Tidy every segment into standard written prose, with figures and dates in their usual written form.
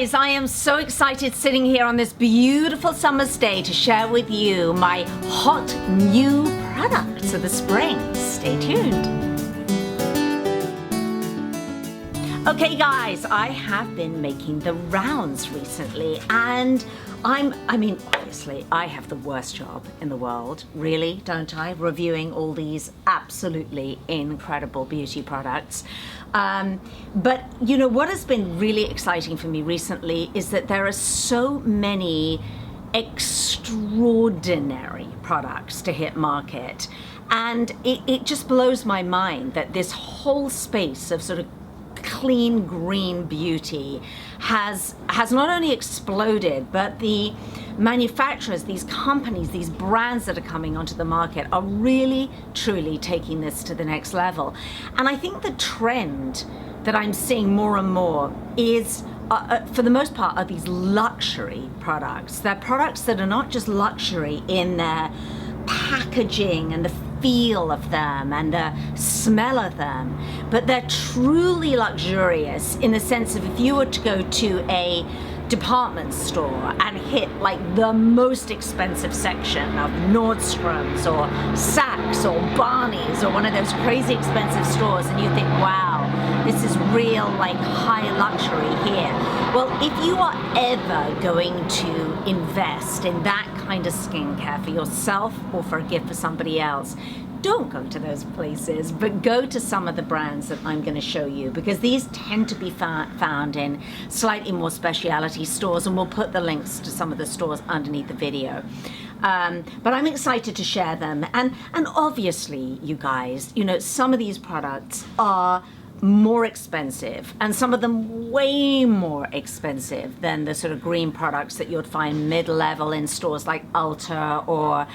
guys, I am so excited sitting here on this beautiful summer's day to share with you my hot new products of the spring. Stay tuned. Okay guys, I have been making the rounds recently and obviously I have the worst job in the world, really, don't I? Reviewing all these absolutely incredible beauty products. But you know what has been really exciting for me recently is that there are so many extraordinary products to hit market, and it just blows my mind that this whole space of sort of clean green beauty has not only exploded, but the manufacturers, these companies, these brands that are coming onto the market are really truly taking this to the next level. And I think the trend that I'm seeing more and more is for the most part are these luxury products. They're products that are not just luxury in their packaging and the feel of them and the smell of them, but they're truly luxurious in the sense of if you were to go to a department store and hit like the most expensive section of Nordstrom's or Saks or Barney's or one of those crazy expensive stores, and you think, wow, this is real like high luxury here. Well, if you are ever going to invest in that kind of skincare for yourself or for a gift for somebody else, don't go to those places, but go to some of the brands that I'm going to show you, because these tend to be found in slightly more specialty stores, and we'll put the links to some of the stores underneath the video. But I'm excited to share them, and obviously, you guys, you know, some of these products are more expensive, and some of them way more expensive than the sort of green products that you'd find mid-level in stores like Ulta or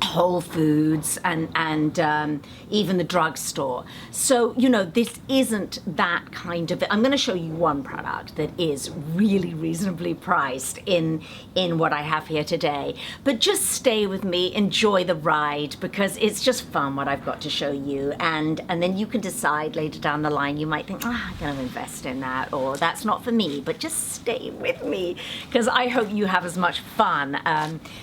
Whole Foods and even the drugstore. So, you know, this isn't that kind of, I'm going to show you one product that is really reasonably priced in what I have here today. But just stay with me, enjoy the ride, because it's just fun what I've got to show you. And then you can decide later down the line, you might think, I'm going to invest in that, or that's not for me, but just stay with me, because I hope you have as much fun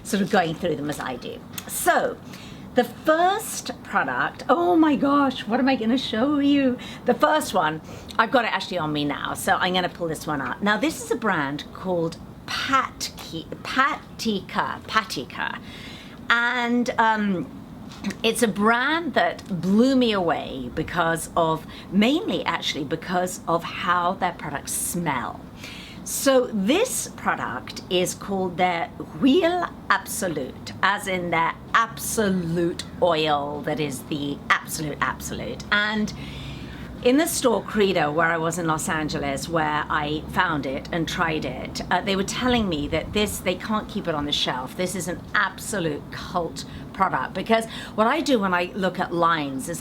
sort of going through them as I do. So, the first product, oh my gosh, what am I going to show you? The first one, I've got it actually on me now, so I'm going to pull this one out. Now, this is a brand called Pataca, and it's a brand that blew me away mainly because of how their products smell. So this product is called their Huile Absolute, as in their absolute oil that is the absolute. And in the store Credo, where I was in Los Angeles, where I found it and tried it, they were telling me that they can't keep it on the shelf. This is an absolute cult product, because what I do when I look at lines is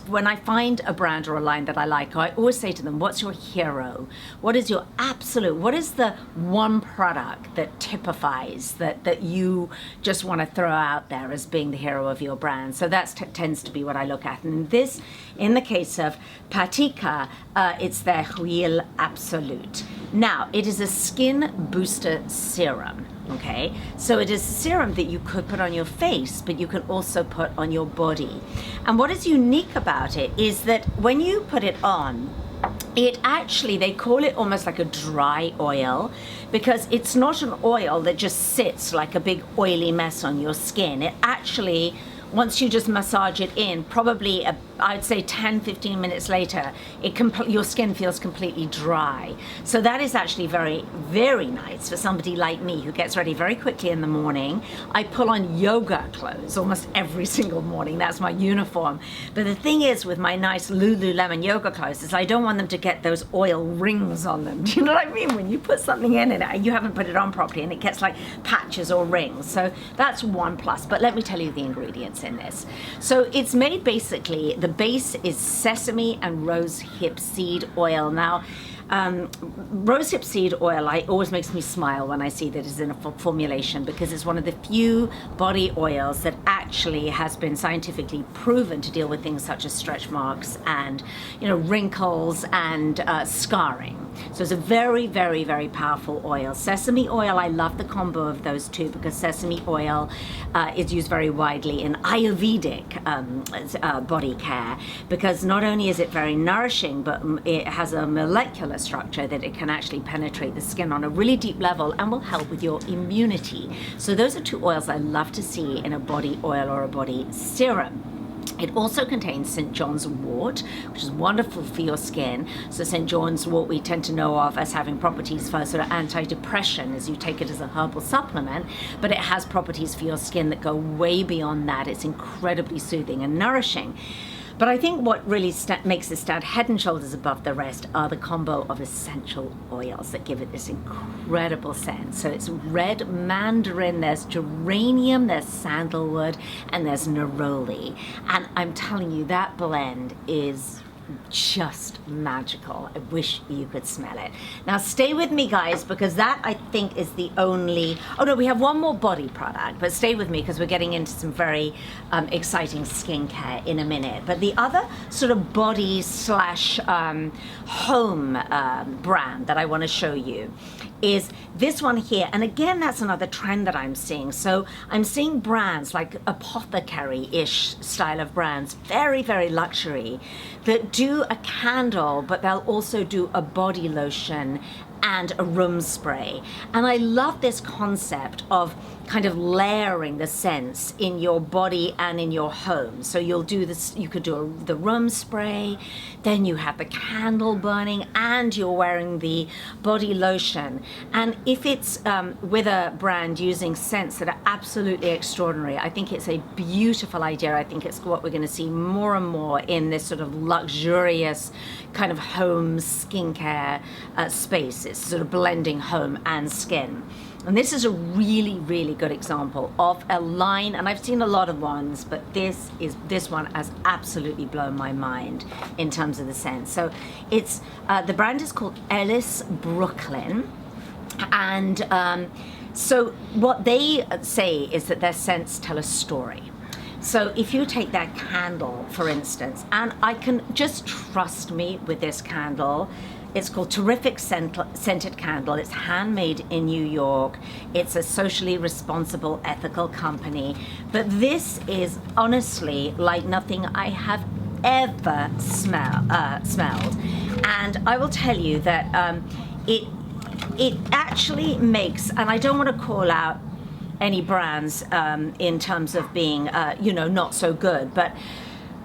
when I find a brand or a line that I like, I always say to them, what's your hero? What is your absolute? What is the one product that typifies that you just want to throw out there as being the hero of your brand? So that tends to be what I look at. And this, in the case of Pataca, it's their Huile Absolute. Now, it is a skin booster serum. Okay, so it is a serum that you could put on your face, but you can also put on your body. And what is unique about it is that when you put it on, it actually, they call it almost like a dry oil, because it's not an oil that just sits like a big oily mess on your skin. It actually, once you just massage it in, probably I'd say 10-15 minutes later, your skin feels completely dry. So that is actually very, very nice for somebody like me who gets ready very quickly in the morning. I pull on yoga clothes almost every single morning. That's my uniform. But the thing is with my nice Lululemon yoga clothes is I don't want them to get those oil rings on them. Do you know what I mean? When you put something in it, you haven't put it on properly and it gets like patches or rings. So that's one plus. But let me tell you the ingredients in this. So it's made basically, the base is sesame and rose hip seed oil. Now, rosehip seed oil always makes me smile when I see that it's in a formulation, because it's one of the few body oils that actually has been scientifically proven to deal with things such as stretch marks and, you know, wrinkles and scarring. So it's a very, very, very powerful oil. Sesame oil, I love the combo of those two, because sesame oil is used very widely in Ayurvedic body care, because not only is it very nourishing, but it has a molecular structure that it can actually penetrate the skin on a really deep level and will help with your immunity. So those are two oils I love to see in a body oil or a body serum. It also contains St. John's wort, which is wonderful for your skin. So St. John's wort we tend to know of as having properties for sort of anti-depression as you take it as a herbal supplement, but it has properties for your skin that go way beyond that. It's incredibly soothing and nourishing. But I think what really makes it stand head and shoulders above the rest are the combo of essential oils that give it this incredible scent. So it's red mandarin, there's geranium, there's sandalwood, and there's neroli. And I'm telling you, that blend is just magical. I wish you could smell it. Now stay with me, guys, because that I think is the only, oh no, we have one more body product, but stay with me because we're getting into some very exciting skincare in a minute. But the other sort of body slash home brand that I want to show you is this one here. And again, that's another trend that I'm seeing. So I'm seeing brands like apothecary-ish style of brands, very, very luxury, that do a candle, but they'll also do a body lotion and a room spray. And I love this concept of kind of layering the scents in your body and in your home. So you'll do this, you could do the room spray, then you have the candle burning, and you're wearing the body lotion. And if it's with a brand using scents that are absolutely extraordinary, I think it's a beautiful idea. I think it's what we're going to see more and more in this sort of luxurious kind of home skincare space. It's sort of blending home and skin. And this is a really, really good example of a line, and I've seen a lot of ones, but this one has absolutely blown my mind in terms of the scent. So it's the brand is called Ellis Brooklyn, and so what they say is that their scents tell a story. So if you take that candle, for instance, and I can just trust me with this candle. It's called Terrific Scented Candle. It's handmade in New York. It's a socially responsible, ethical company. But this is honestly like nothing I have ever smelled. And I will tell you that it actually makes, and I don't want to call out any brands in terms of being, not so good, but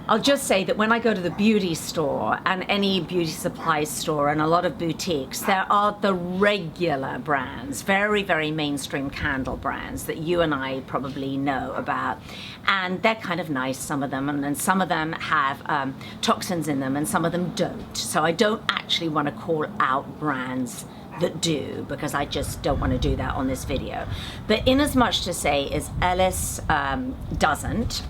I'll just say that when I go to the beauty store and any beauty supply store and a lot of boutiques, there are the regular brands, very, very mainstream candle brands that you and I probably know about. And they're kind of nice, some of them, and then some of them have toxins in them and some of them don't. So I don't actually want to call out brands that do, because I just don't want to do that on this video. But in as much to say is Ellis doesn't.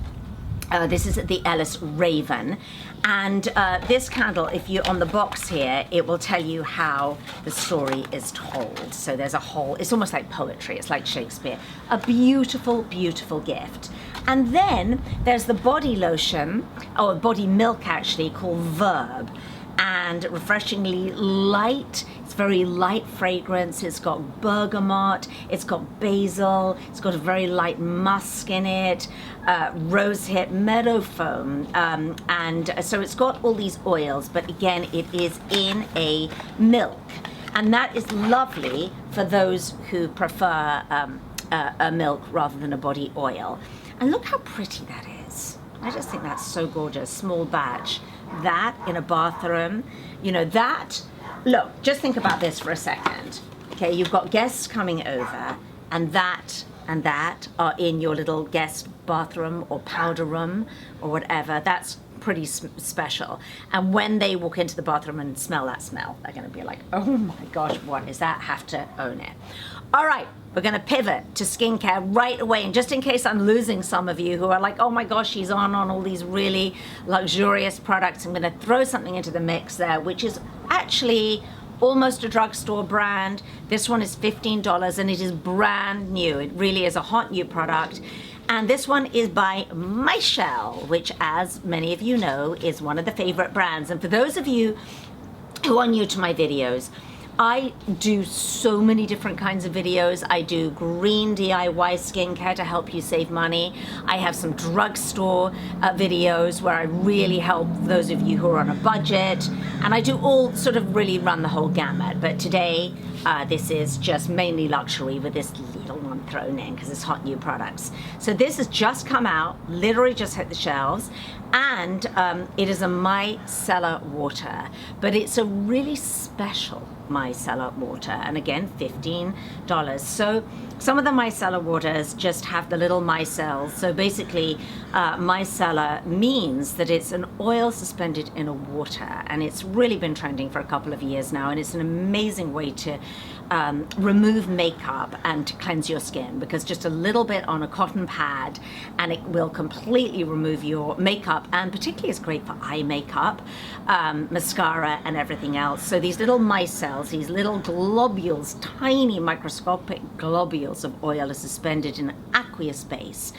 This is the Ellis Raven, and this candle, if you're on the box here, it will tell you how the story is told. So there's a whole, it's almost like poetry, it's like Shakespeare. A beautiful, beautiful gift. And then there's the body lotion, or body milk actually, called Verb. And refreshingly light. It's very light fragrance. It's got bergamot, it's got basil, it's got a very light musk in it, rosehip, meadow foam, and so it's got all these oils, but again, it is in a milk. And that is lovely for those who prefer a milk rather than a body oil. And look how pretty that is. I just think that's so gorgeous. Small batch. That in a bathroom, look, just think about this for a second. Okay, you've got guests coming over, and that are in your little guest bathroom or powder room or whatever. That's pretty special. And when they walk into the bathroom and smell that smell, they're going to be like, oh my gosh, what is that? Have to own it. All right, we're going to pivot to skincare right away. And just in case I'm losing some of you who are like, oh my gosh, she's on all these really luxurious products, I'm going to throw something into the mix there, which is actually almost a drugstore brand. This one is $15 and it is brand new. It really is a hot new product. And this one is by Michelle, which, as many of you know, is one of the favorite brands. And for those of you who are new to my videos, I do so many different kinds of videos. I do green DIY skincare to help you save money. I have some drugstore videos where I really help those of you who are on a budget. And I do all sort of really run the whole gamut. But today, this is just mainly luxury with this little one thrown in because it's hot new products. So this has just come out, literally just hit the shelves. And it is a micellar water, but it's a really special micellar water, and again $15. So some of the micellar waters just have the little micelles. So basically micellar means that it's an oil suspended in a water, and it's really been trending for a couple of years now, and it's an amazing way to remove makeup and to cleanse your skin, because just a little bit on a cotton pad and it will completely remove your makeup, and particularly it's great for eye makeup, mascara and everything else. So these little micelles, these little globules, tiny microscopic globules of oil are suspended in an aqueous base,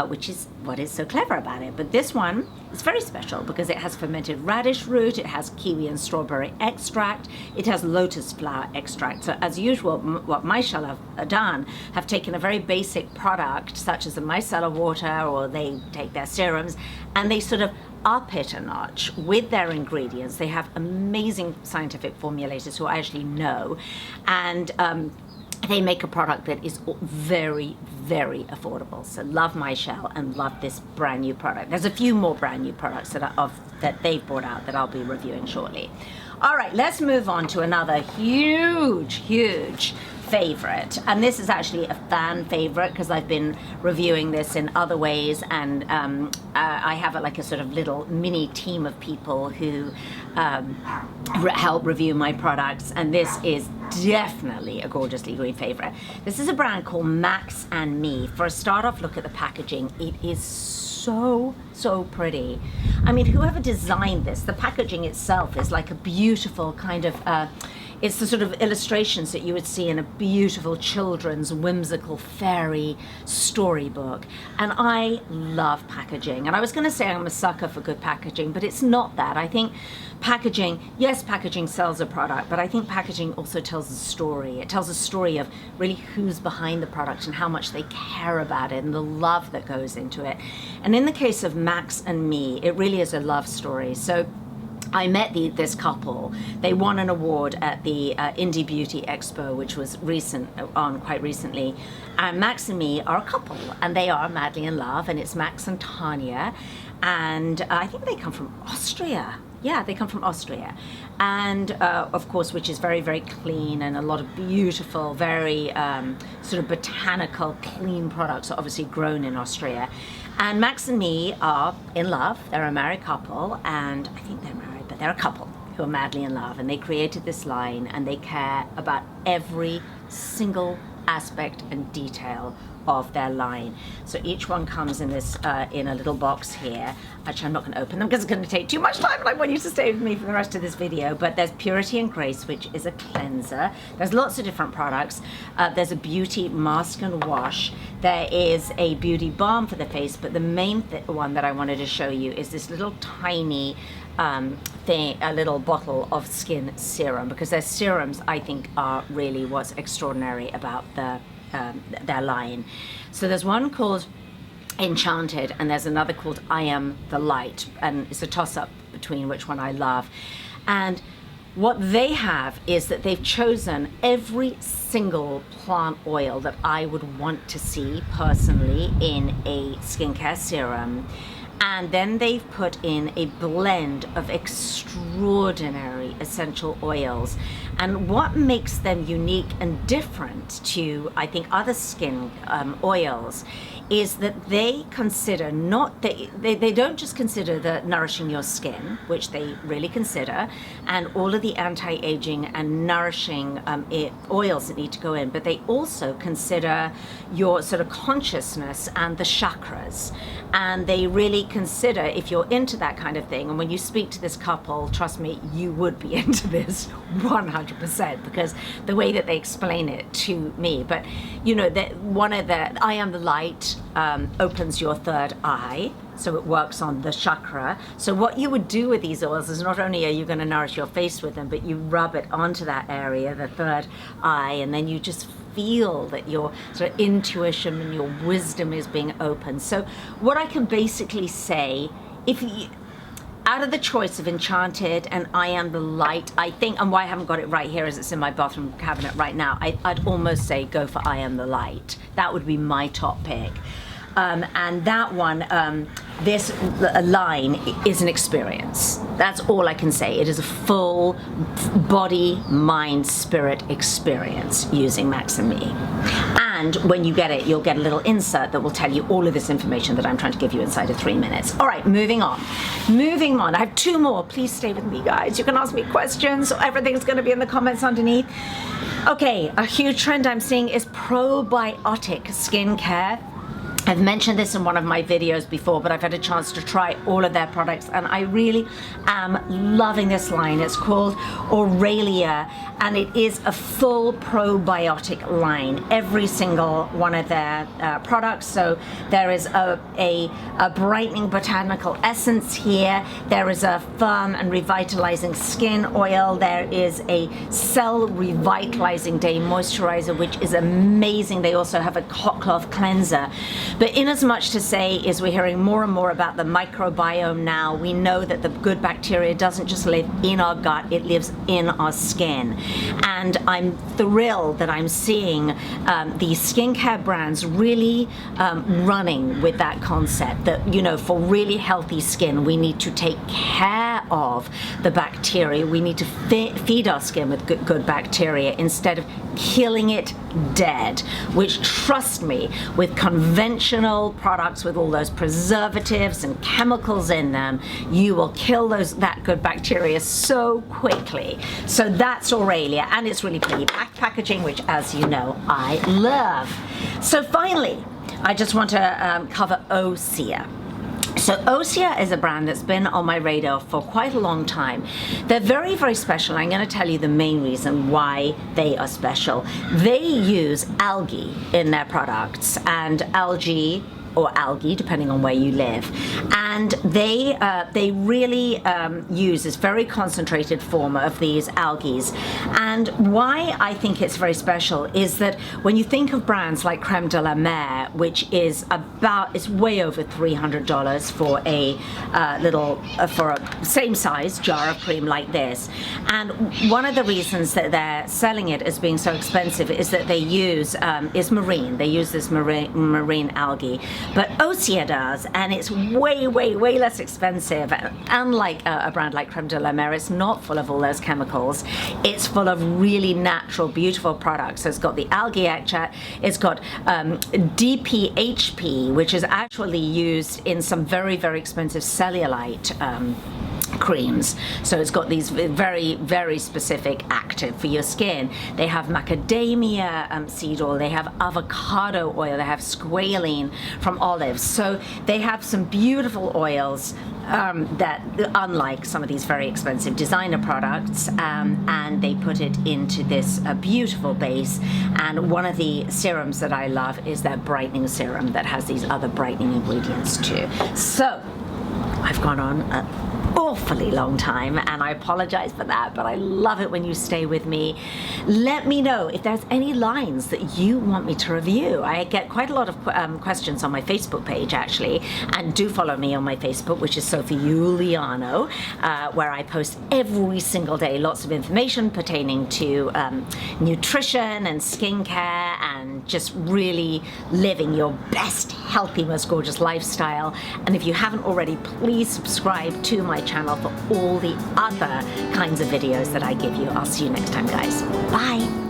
which is what is so clever about it. But this one is very special because it has fermented radish root, it has kiwi and strawberry extract, it has lotus flower extract. So as usual, what Michelle have done, have taken a very basic product such as the micellar water, or they take their serums and they sort of up it a notch with their ingredients. They have amazing scientific formulators who I actually know, and they make a product that is very, very affordable. So love Michelle and love this brand new product. There's a few more brand new products that they've brought out that I'll be reviewing shortly. All right, let's move on to another huge favorite, and this is actually a fan favorite because I've been reviewing this in other ways, and I have like a sort of little mini team of people who help review my products, and this is definitely a gorgeously green favorite. This is a brand called Max and Me. For a start off look at the packaging, it is so pretty. I mean, whoever designed this, the packaging itself is like a beautiful kind of it's the sort of illustrations that you would see in a beautiful children's whimsical fairy storybook. And I love packaging. And I was going to say I'm a sucker for good packaging, but it's not that. I think packaging, yes, packaging sells a product, but I think packaging also tells a story. It tells a story of really who's behind the product and how much they care about it and the love that goes into it. And in the case of Max and Me, it really is a love story. So I met this couple. They won an award at the Indie Beauty Expo, which was quite recently. And Max and Me are a couple, and they are madly in love, and it's Max and Tanya. And I think they come from Austria. Yeah, they come from Austria. And of course, which is very, very clean, and a lot of beautiful, very sort of botanical, clean products are obviously grown in Austria. And Max and Me are in love. They're a married couple, and I think they're married, but they're a couple who are madly in love. And they created this line, and they care about every single aspect and detail of their line. So each one comes in this in a little box here. Actually, I'm not going to open them because it's going to take too much time, and I want you to stay with me for the rest of this video. But there's Purity and Grace, which is a cleanser. There's lots of different products. There's a beauty mask and wash. There is a beauty balm for the face, but the main one that I wanted to show you is this little tiny a little bottle of skin serum, because their serums, I think, are really what's extraordinary about their line. So there's one called Enchanted, and there's another called I Am the Light, and it's a toss-up between which one I love. And what they have is that they've chosen every single plant oil that I would want to see personally in a skincare serum. And then they've put in a blend of extraordinary essential oils. And what makes them unique and different to, I think, other skin oils is that they consider they don't just consider the nourishing your skin, which they really consider, and all of the anti-aging and nourishing oils that need to go in, but they also consider your sort of consciousness and the chakras. And they really consider if you're into that kind of thing. And when you speak to this couple, trust me, you would be into this 100%, because the way that they explain it to me. But you know, that one of the I am the light opens your third eye, so it works on the chakra. So what you would do with these oils is not only are you going to nourish your face with them, but you rub it onto that area, the third eye, and then you just feel that your sort of intuition and your wisdom is being opened. So what I can basically say, if you, out of the choice of Enchanted and I Am the Light, I think, and why I haven't got it right here is it's in my bathroom cabinet right now, I'd almost say go for I Am the Light. That would be my top pick. And that one, this line is an experience. That's all I can say. It is a full body, mind, spirit experience using Max and Me. And when you get it, you'll get a little insert that will tell you all of this information that I'm trying to give you inside of 3 minutes. All right, moving on. Moving on. I have 2 more. Please stay with me, guys. You can ask me questions. Everything's going to be in the comments underneath. Okay, a huge trend I'm seeing is probiotic skincare. I've mentioned this in one of my videos before, but I've had a chance to try all of their products, and I really am loving this line. It's called Aurelia, and it is a full probiotic line, every single one of their products. So there is a brightening botanical essence here. There is a firm and revitalizing skin oil. There is a cell revitalizing day moisturizer, which is amazing. They also have a hot cloth cleanser. But in as much to say is we're hearing more and more about the microbiome now. We know that the good bacteria doesn't just live in our gut, it lives in our skin. And I'm thrilled that I'm seeing these skincare brands really running with that concept that, you know, for really healthy skin, we need to take care of the bacteria. We need to feed our skin with good bacteria instead of killing it dead, which, trust me, with conventional products with all those preservatives and chemicals in them, you will kill that good bacteria so quickly. So that's Aurelia, and it's really pretty packaging, which, as you know, I love. So finally, I just want to cover Osea. So Osea is a brand that's been on my radar for quite a long time. They're very, very special. I'm going to tell you the main reason why they are special. They use algae in their products, and algae, or algae, depending on where you live. And they really use this very concentrated form of these algae. And why I think it's very special is that when you think of brands like Creme de la Mer, which is it's way over $300 for for a same size jar of cream like this. And one of the reasons that they're selling it as being so expensive is that they use is marine. They use this marine algae. But Osea does, and it's way, way, way less expensive. Unlike a brand like Creme de la Mer, it's not full of all those chemicals. It's full of really natural, beautiful products. So it's got the algae extract, it's got DPHP, which is actually used in some very, very expensive cellulite creams. So it's got these very, very specific active for your skin. They have macadamia seed oil, they have avocado oil, they have squalene from olives. So they have some beautiful oils that, unlike some of these very expensive designer products, and they put it into this beautiful base. And one of the serums that I love is their brightening serum that has these other brightening ingredients too. So I've gone on awfully long time, and I apologize for that, but I love it when you stay with me. Let me know if there's any lines that you want me to review. I get quite a lot of questions on my Facebook page, actually, and do follow me on my Facebook, which is Sophie Giuliano, where I post every single day lots of information pertaining to nutrition and skincare and just really living your best, healthy, most gorgeous lifestyle. And if you haven't already, please subscribe to my channel for all the other kinds of videos that I give you. I'll see you next time, guys. Bye.